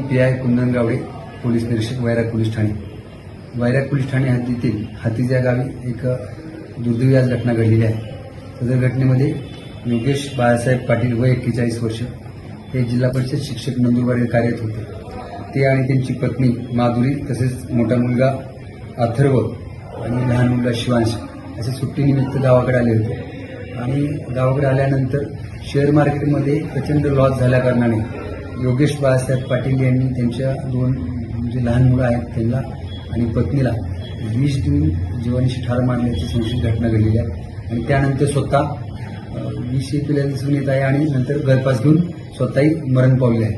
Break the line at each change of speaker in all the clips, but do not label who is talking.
पी.आय. कुंदन Gawade, police निरीक्षक, वैराग police Thane. वैराग police Thane हद्दीतील हातीज या गावी एक दुर्दैवी आज घटना घडलेली आहे. सदर घटनेमध्ये योगेश बाळासाहेब पाटील वय 41 वर्ष हे जिल्हा परिषद शिक्षक नंदुरबार कार्यरत होते. ते आणि त्यांची पत्नी माधुरी तसेच मोठा मुलगा अथर्व आणि लहान मुलगा शिवांश असे सुट्टीनिमित्त गावाकडे आले होते. आणि गावाकडे आल्यानंतर शेअर मार्केटमध्ये प्रचंड लॉस झाल्या कारणाने योगेश बाळासाहेब पाटील यांनी त्यांच्या दोन जे लहान मुलं आहेत त्यांना आणि पत्नीला विष देऊन जीवानीशी ठार मारण्याची संशयित घटना घडलेली आहे. आणि त्यानंतर स्वतः विष पिल्याचं दिसून येत आहे आणि नंतर गळफास घेऊन स्वतःही मरण पावले आहे.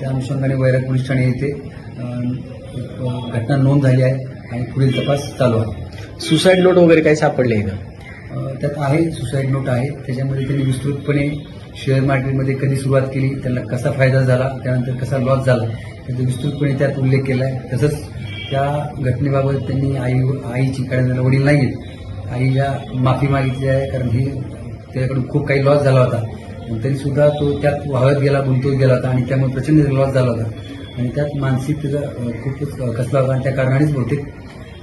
त्या अनुषंगाने वैराग पोलीस ठाणे येथे घटना नोंद झाली आहे आणि पुढील तपास चालू आहे.
सुसाईड नोट वगैरे काही सापडले आहे का?
त्यात आहे सुसाईड नोट आहे. त्याच्यामध्ये त्यांनी विस्तृतपणे शेअर मार्केटमध्ये कधी सुरुवात केली, त्यांना कसा फायदा झाला, त्यानंतर कसा लॉस झाला त्याचा विस्तृतपणे त्यात उल्लेख केला आहे. तसंच त्या घटनेबाबत त्यांनी आईची, कारण वडील नाही आहेत, आईला माफी मागितली आहे. कारण ही त्याच्याकडून खूप काही लॉस झाला होता. तरीसुद्धा तो त्यात वाहत गेला, गुंतवत गेला होता आणि त्यामुळे प्रचंड लॉस झाला होता आणि त्यात मानसिक त्याचा खूपच कसला होता आणि त्या कारणानेच बहुतेक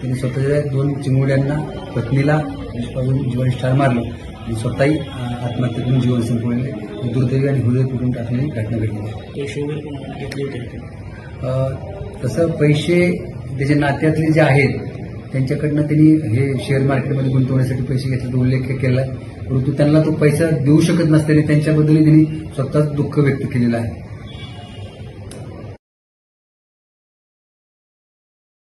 त्यांनी स्वतःच्या दोन चिमुरड्यांना, पत्नीला जीवन ठार मारलं आणि स्वतःही आत्महत्या करून जीवन संपवले. दुर्दैवी आणि हृदय तुटून टाकलेली घटना घडली आहे. तसं पैसे त्याच्या नात्यातले जे आहेत त्यांच्याकडनं त्यांनी हे शेअर मार्केटमध्ये गुंतवण्यासाठी पैसे घेतल्याचा उल्लेख केला आहे. परंतु त्यांना तो पैसा देऊ शकत नसल्याने त्यांच्याबद्दलही त्यांनी स्वतःच दुःख व्यक्त केलेलं आहे.